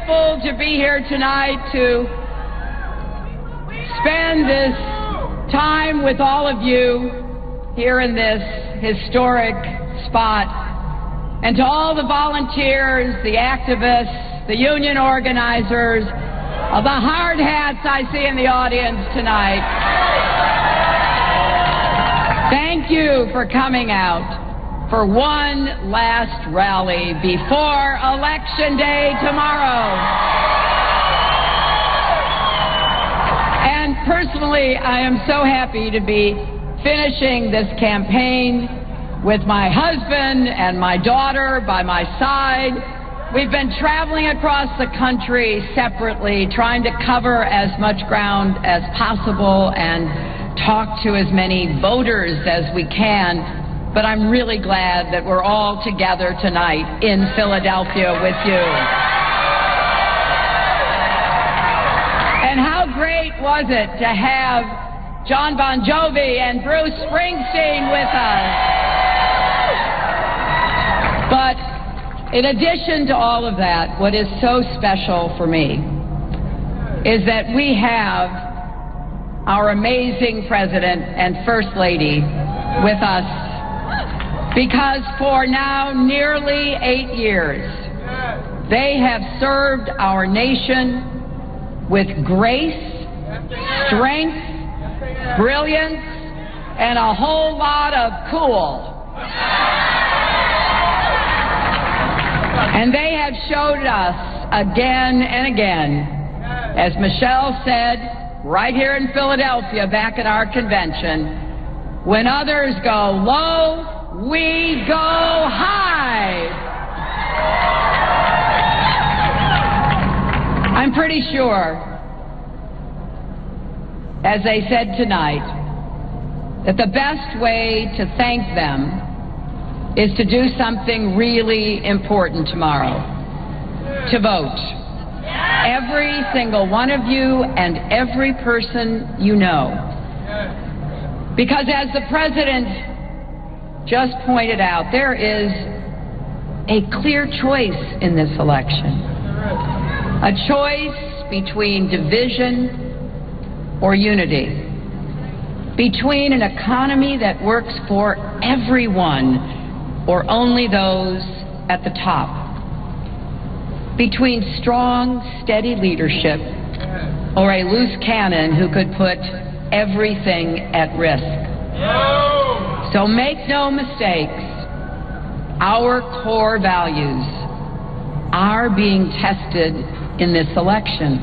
grateful to be here tonight to spend this time with all of you here in this historic spot, and to all the volunteers, the activists, the union organizers, the hard hats I see in the audience tonight. Thank you for coming out for one last rally before Election Day tomorrow. And personally, I am so happy to be finishing this campaign with my husband and my daughter by my side. We've been traveling across the country separately, trying to cover as much ground as possible and talk to as many voters as we can. But I'm really glad that we're all together tonight in Philadelphia with you. And how great was it to have John Bon Jovi and Bruce Springsteen with us. But in addition to all of that, what is so special for me is that we have our amazing President and First Lady with us, because for now nearly 8 years, they have served our nation with grace, strength, brilliance, and a whole lot of cool. And they have showed us again and again, as Michelle said right here in Philadelphia back at our convention, when others go low, we go high. I'm pretty sure, as they said tonight, that the best way to thank them is to do something really important tomorrow, to vote. Every single one of you and every person you know. Because as the President just pointed out, there is a clear choice in this election. A choice between division or unity. Between an economy that works for everyone or only those at the top. Between strong, steady leadership or a loose cannon who could put everything at risk. So make no mistakes, our core values are being tested in this election.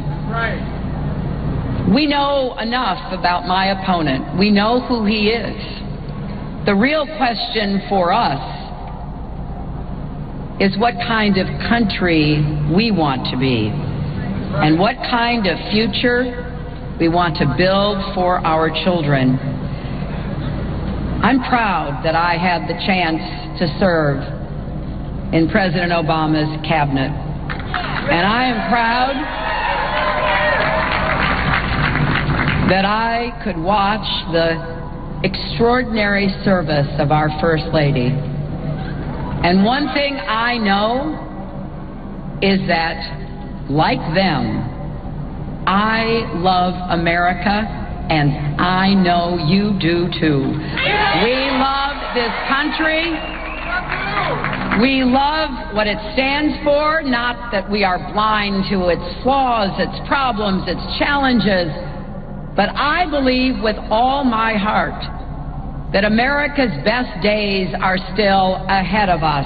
We know enough about my opponent. We know who he is. The real question for us is what kind of country we want to be and what kind of future we want to build for our children. I'm proud that I had the chance to serve in President Obama's cabinet. And I am proud that I could watch the extraordinary service of our First Lady. And one thing I know is that, like them, I love America, and I know you do too. We love this country. We love what it stands for, not that we are blind to its flaws, its problems, its challenges, but I believe with all my heart that America's best days are still ahead of us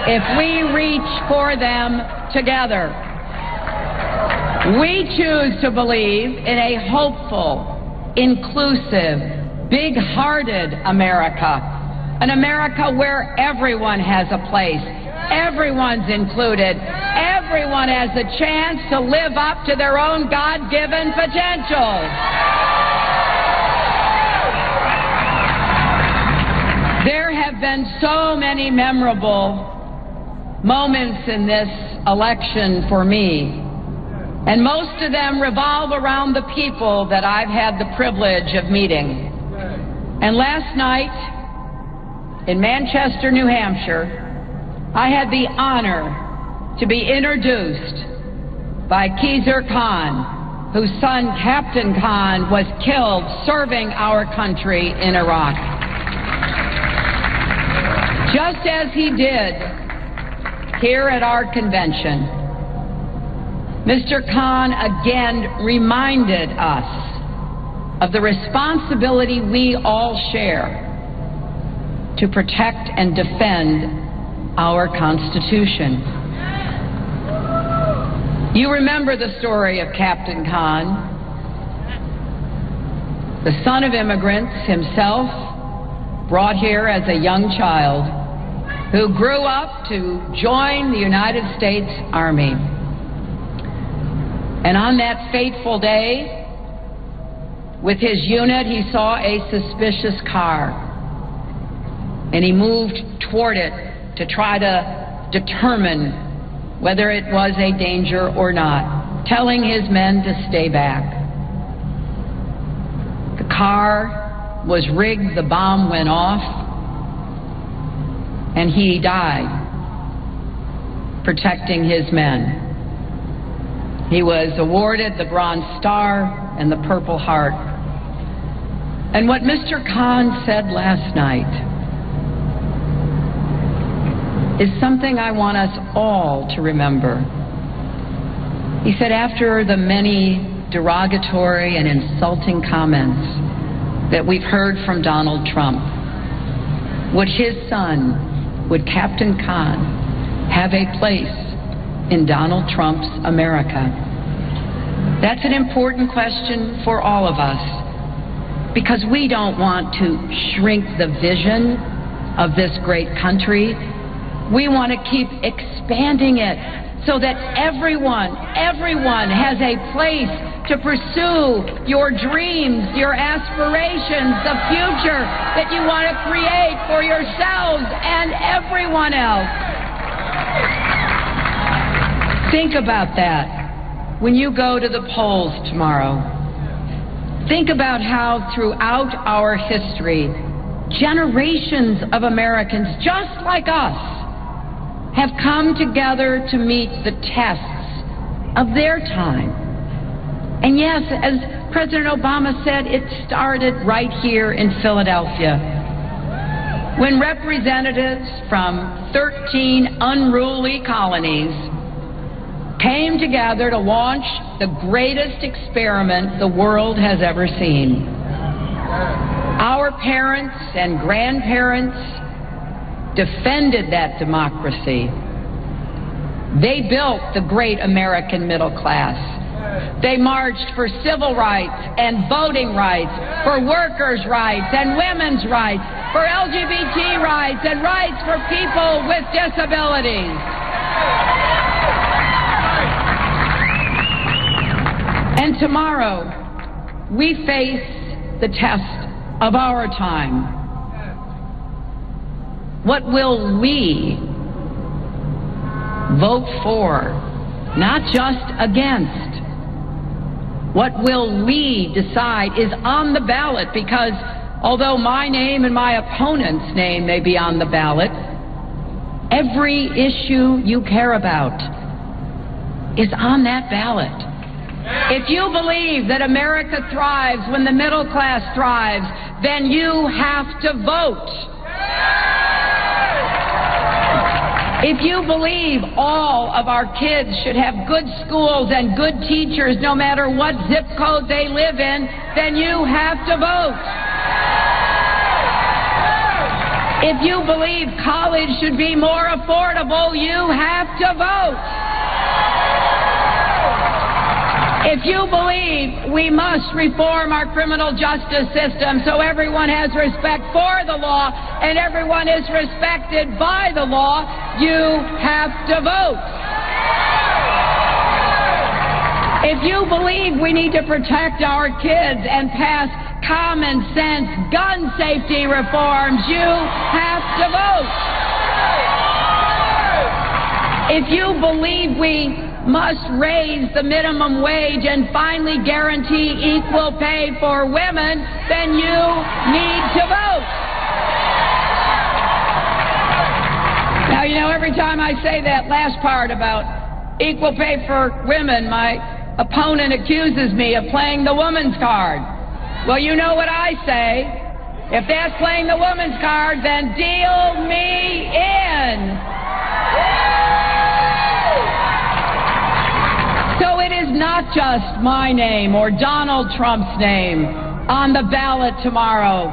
if we reach for them together. We choose to believe in a hopeful, inclusive, big-hearted America, an America where everyone has a place, everyone's included, everyone has a chance to live up to their own God-given potential. There have been so many memorable moments in this election for me, and most of them revolve around the people that I've had the privilege of meeting. And last night, in Manchester, New Hampshire, I had the honor to be introduced by Khizr Khan, whose son, Captain Khan, was killed serving our country in Iraq. Just as he did here at our convention, Mr. Khan again reminded us of the responsibility we all share to protect and defend our Constitution. You remember the story of Captain Khan, the son of immigrants, himself brought here as a young child, who grew up to join the United States Army. And on that fateful day, with his unit, he saw a suspicious car, and he moved toward it to try to determine whether it was a danger or not, telling his men to stay back. The car was rigged, the bomb went off, and he died protecting his men. He was awarded the Bronze Star and the Purple Heart. And what Mr. Khan said last night is something I want us all to remember. He said after the many derogatory and insulting comments that we've heard from Donald Trump, would his son, would Captain Khan, have a place in Donald Trump's America? That's an important question for all of us, because we don't want to shrink the vision of this great country. We want to keep expanding it so that everyone has a place to pursue your dreams, your aspirations, the future that you want to create for yourselves and everyone else. Think about that when you go to the polls tomorrow. Think about how throughout our history, generations of Americans just like us have come together to meet the tests of their time. And yes, as President Obama said, it started right here in Philadelphia, when representatives from 13 unruly colonies came together to launch the greatest experiment the world has ever seen. Our parents and grandparents defended that democracy. They built the great American middle class. They marched for civil rights and voting rights, for workers' rights and women's rights, for LGBT rights and rights for people with disabilities. And tomorrow, we face the test of our time. What will we vote for, not just against? What will we decide is on the ballot? Because although my name and my opponent's name may be on the ballot, every issue you care about is on that ballot. If you believe that America thrives when the middle class thrives, then you have to vote. If you believe all of our kids should have good schools and good teachers no matter what zip code they live in, then you have to vote. If you believe college should be more affordable, you have to vote. If you believe we must reform our criminal justice system so everyone has respect for the law and everyone is respected by the law, you have to vote. If you believe we need to protect our kids and pass common sense gun safety reforms, you have to vote. If you believe we must raise the minimum wage and finally guarantee equal pay for women, then you need to vote. Now, you know, every time I say that last part about Equal pay for women. My opponent accuses me of playing the woman's card. Well, you know what I say. If that's playing the woman's card, then deal me in. So it is not just my name or Donald Trump's name on the ballot tomorrow.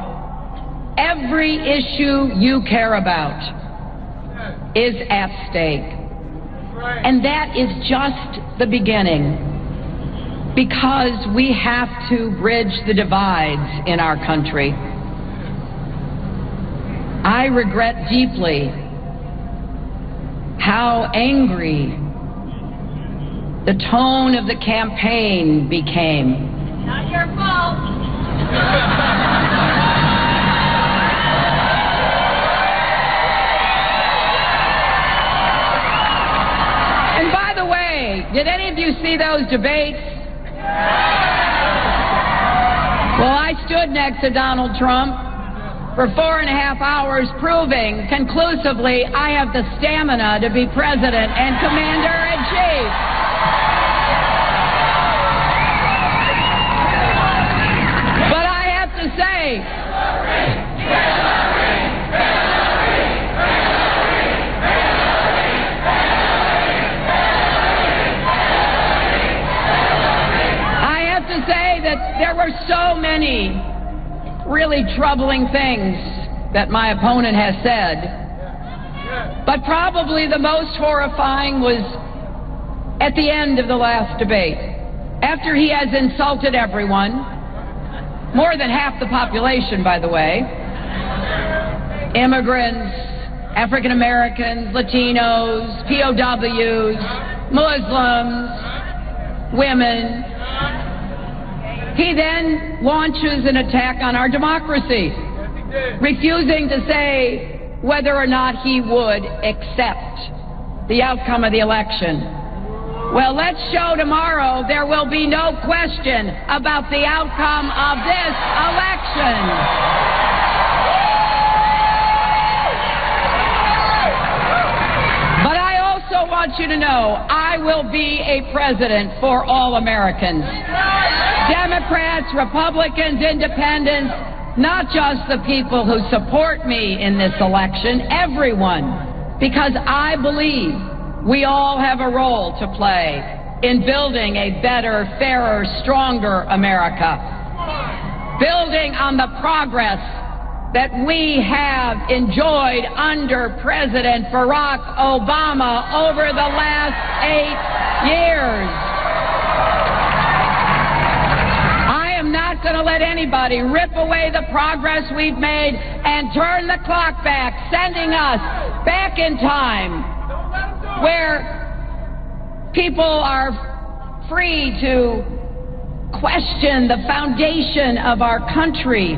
Every issue you care about is at stake. And that is just the beginning, because we have to bridge the divides in our country. I regret deeply how angry the tone of the campaign became. Not your fault. And by the way, did any of you see those debates? Well, I stood next to Donald Trump for 4.5 hours, proving conclusively I have the stamina to be president and commander-in-chief. But I have to say, that there were so many really troubling things that my opponent has said. But probably the most horrifying was at the end of the last debate. After he has insulted everyone, more than half the population, by the way, immigrants, African Americans, Latinos, POWs, Muslims, women, he then launches an attack on our democracy, refusing to say whether or not he would accept the outcome of the election. Well, let's show tomorrow there will be no question about the outcome of this election. But I also want you to know I will be a president for all Americans. Democrats, Republicans, Independents, not just the people who support me in this election, everyone, because I believe we all have a role to play in building a better, fairer, stronger America, building on the progress that we have enjoyed under President Barack Obama over the last 8 years. I'm not going to let anybody rip away the progress we've made and turn the clock back, sending us back in time where people are free to question the foundation of our country.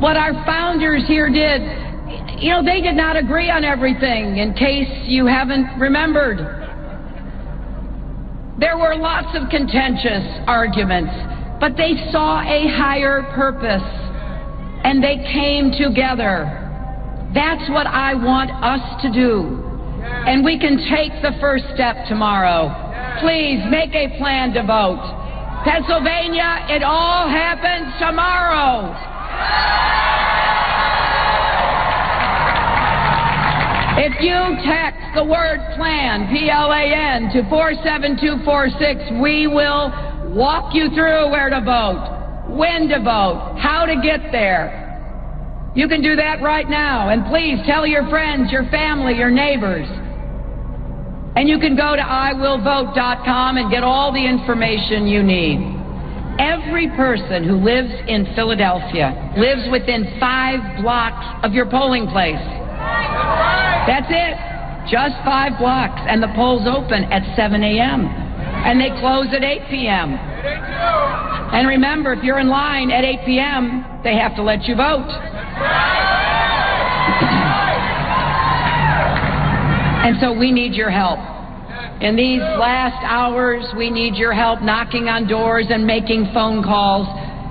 What our founders here did, they did not agree on everything, in case you haven't remembered. There were lots of contentious arguments, but they saw a higher purpose, and they came together. That's what I want us to do. And we can take the first step tomorrow. Please make a plan to vote. Pennsylvania, it all happens tomorrow. If you text the word PLAN, P-L-A-N, to 47246, we will walk you through where to vote, when to vote, how to get there. You can do that right now. And please tell your friends, your family, your neighbors. And you can go to iwillvote.com and get all the information you need. Every person who lives in Philadelphia lives within 5 blocks of your polling place. That's it. Just 5 blocks. And the polls open at 7 a.m. and they close at 8 p.m. And remember, if you're in line at 8 p.m., they have to let you vote. And so we need your help. In these last hours, we need your help knocking on doors and making phone calls,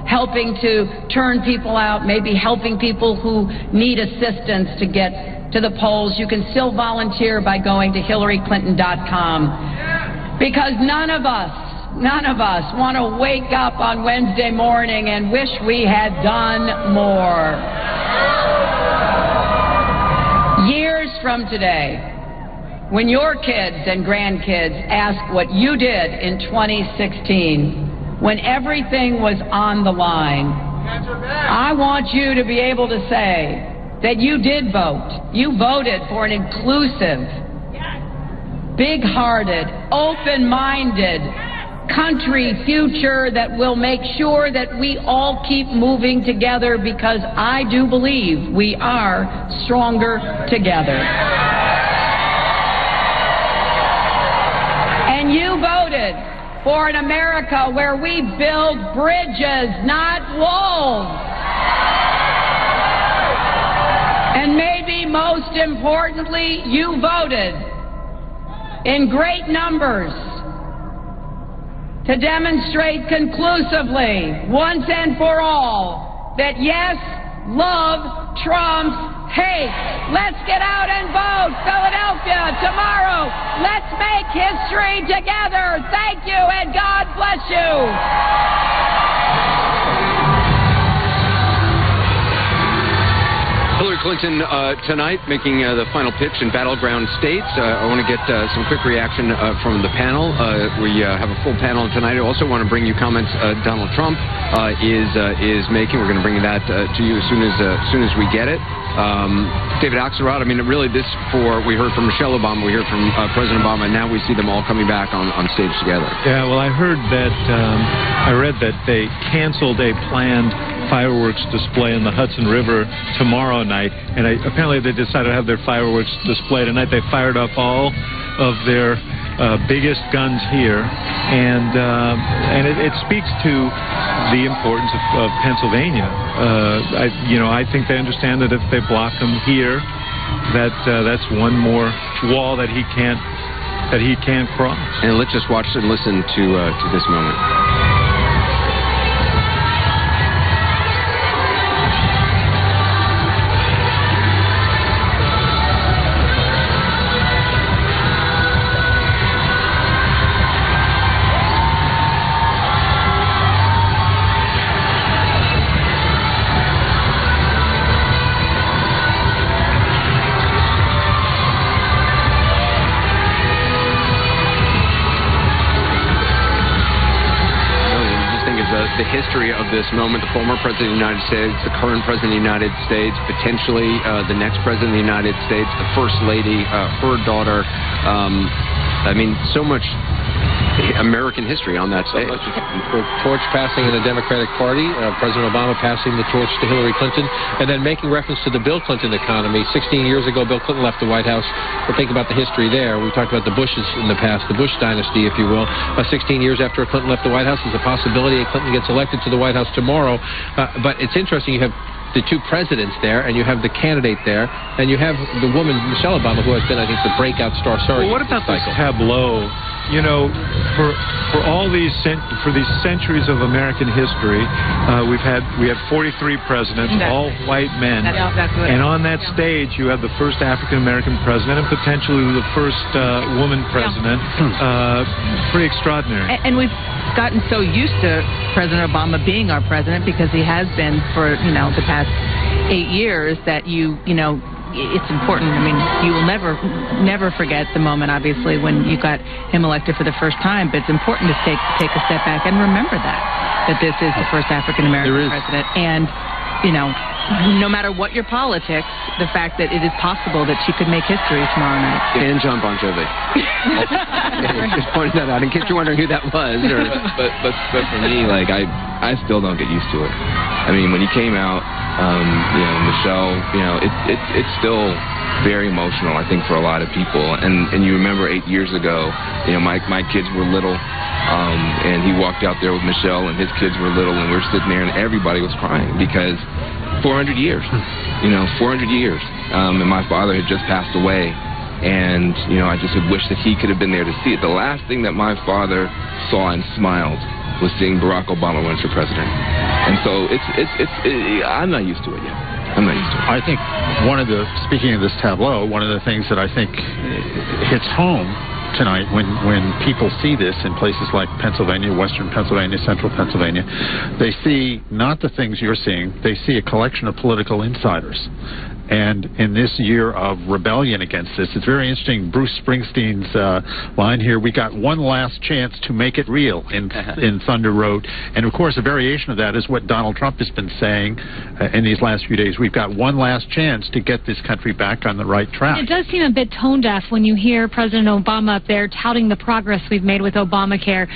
helping to turn people out, maybe helping people who need assistance to get to the polls. You can still volunteer by going to HillaryClinton.com. Because none of us want to wake up on Wednesday morning and wish we had done more. Years from today, when your kids and grandkids ask what you did in 2016, when everything was on the line, I want you to be able to say that you did vote. You voted for an inclusive, big-hearted, open-minded country future that will make sure that we all keep moving together, because I do believe we are stronger together. And you voted for an America where we build bridges, not walls. And maybe most importantly, you voted in great numbers to demonstrate conclusively, once and for all, that yes, love trumps hate. Let's get out and vote. Philadelphia, tomorrow, let's make history together. Thank you, and God bless you. Hillary Clinton tonight making the final pitch in battleground states. I want to get some quick reaction from the panel. We have a full panel tonight. I also want to bring you comments Donald Trump is making. We're going to bring that to you as soon as we get it. David Axelrod, I mean, really we heard from Michelle Obama, we heard from President Obama, and now we see them all coming back on stage together. Yeah, well, I read that they canceled a planned fireworks display in the Hudson River tomorrow night, and apparently they decided to have their fireworks display tonight. They fired up all of their biggest guns here, and it speaks to the importance of Pennsylvania. I think they understand that if they block him here, that's one more wall that he can't cross. And let's just watch and listen to this moment. The history of this moment, the former President of the United States, the current President of the United States, potentially the next President of the United States, the First Lady, her daughter. I mean, so much American history on that stage. The torch passing in the Democratic Party, President Obama passing the torch to Hillary Clinton, and then making reference to the Bill Clinton economy. 16 years ago, Bill Clinton left the White House. We'll think about the history there. We talked about the Bushes in the past, the Bush dynasty, if you will. 16 years after Clinton left the White House, there's a possibility that Clinton gets elected to the White House tomorrow. But it's interesting, you have the two presidents there, and you have the candidate there, and you have the woman, Michelle Obama, who has been, I think, the breakout star. Well, what about this tableau? You know, for these centuries of American history, we have 43 presidents, all white men, and on that stage you have the first African American president and potentially the first woman president. Pretty extraordinary. And we've gotten so used to President Obama being our president, because he has been for the past 8 years, that it's important. I mean, you will never forget the moment, obviously, when you got him elected for the first time. But it's important to take a step back and remember that this is the first African American president. And no matter what your politics, the fact that it is possible that she could make history tomorrow night. And John Bon Jovi. Just pointing that out in case you're wondering who that was. But for me, like I still don't get used to it. I mean, when he came out, Michelle, it's still very emotional, I think, for a lot of people. And you remember 8 years ago, my kids were little, and he walked out there with Michelle, and his kids were little, and we were sitting there, and everybody was crying because 400 years, 400 years. And my father had just passed away, and I just had wished that he could have been there to see it. The last thing that my father saw and smiled was seeing Barack Obama run for president. And so I'm not used to it yet. I'm not used to it. I think speaking of this tableau, one of the things that I think hits home tonight when people see this in places like Pennsylvania, western Pennsylvania, central Pennsylvania. They see not the things you're seeing. They see a collection of political insiders. And in this year of rebellion against this, it's very interesting. Bruce Springsteen's line here, we got one last chance to make it real in Thunder Road. And, of course, a variation of that is what Donald Trump has been saying in these last few days. We've got one last chance to get this country back on the right track. It does seem a bit tone deaf when you hear President Obama up there touting the progress we've made with Obamacare,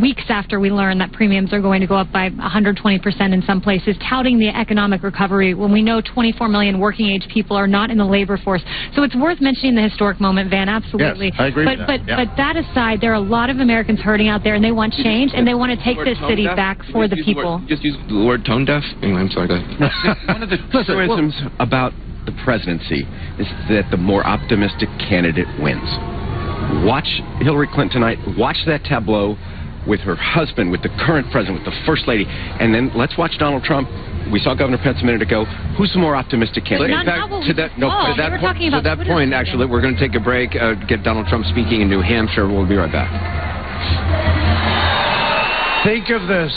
weeks after we learn that premiums are going to go up by 120% in some places, touting the economic recovery when we know 24 million working age people are not in the labor force. So it's worth mentioning the historic moment, Van, absolutely. Yes, I agree with that. But that aside, there are a lot of Americans hurting out there, and they want change, and they want to take this city back for the people. Just use the word tone deaf? Anyway, I'm sorry, go ahead. One of the truisms about the presidency is that the more optimistic candidate wins. Watch Hillary Clinton tonight. Watch that tableau with her husband, with the current president, with the first lady, and then let's watch Donald Trump. We saw Governor Pence a minute ago. Who's the more optimistic candidate? In fact, to that point, actually, we're going to take a break, get Donald Trump speaking in New Hampshire. We'll be right back. Think of this.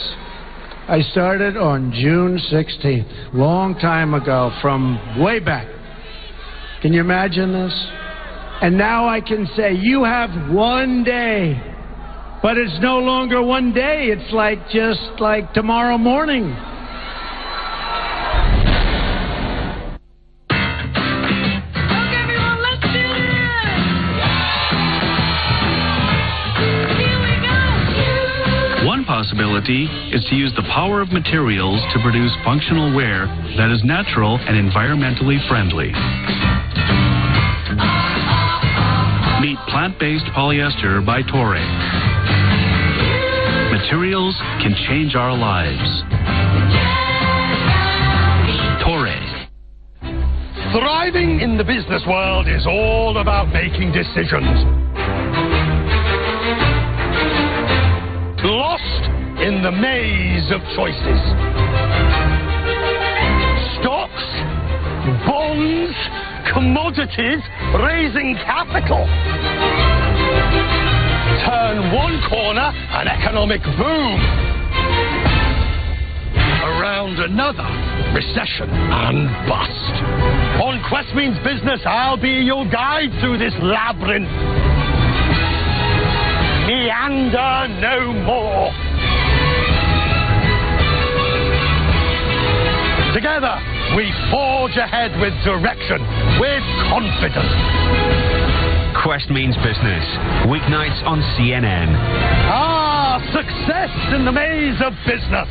I started on June 16th, long time ago, from way back. Can you imagine this? And now I can say, you have one day. But it's no longer one day. It's just like tomorrow morning. One possibility is to use the power of materials to produce functional wear that is natural and environmentally friendly. Meet plant-based polyester by Toray. Materials can change our lives. Toray. Thriving in the business world is all about making decisions. Lost in the maze of choices. Stocks, bonds, commodities, raising capital. Turn one corner, an economic boom. Around another, recession and bust. On Quest Means Business, I'll be your guide through this labyrinth. Meander no more. Together, we forge ahead with direction, with confidence. Quest Means Business, weeknights on CNN. Ah, success in the maze of business.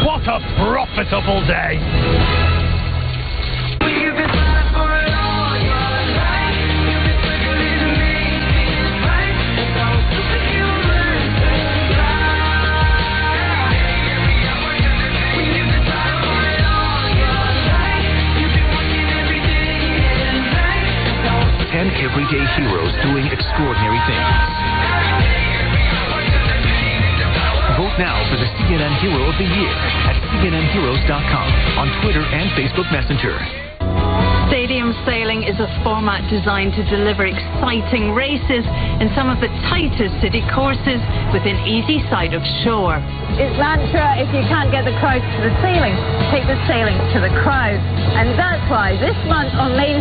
What a profitable day. 10 everyday heroes doing extraordinary things. Vote now for the CNN Hero of the Year at CNNHeroes.com, on Twitter and Facebook Messenger. Stadium sailing is a format designed to deliver exciting races in some of the tightest city courses within easy sight of shore. Its mantra, if you can't get the crowds to the sailing, take the sailing to the crowds. And that's why this month on Main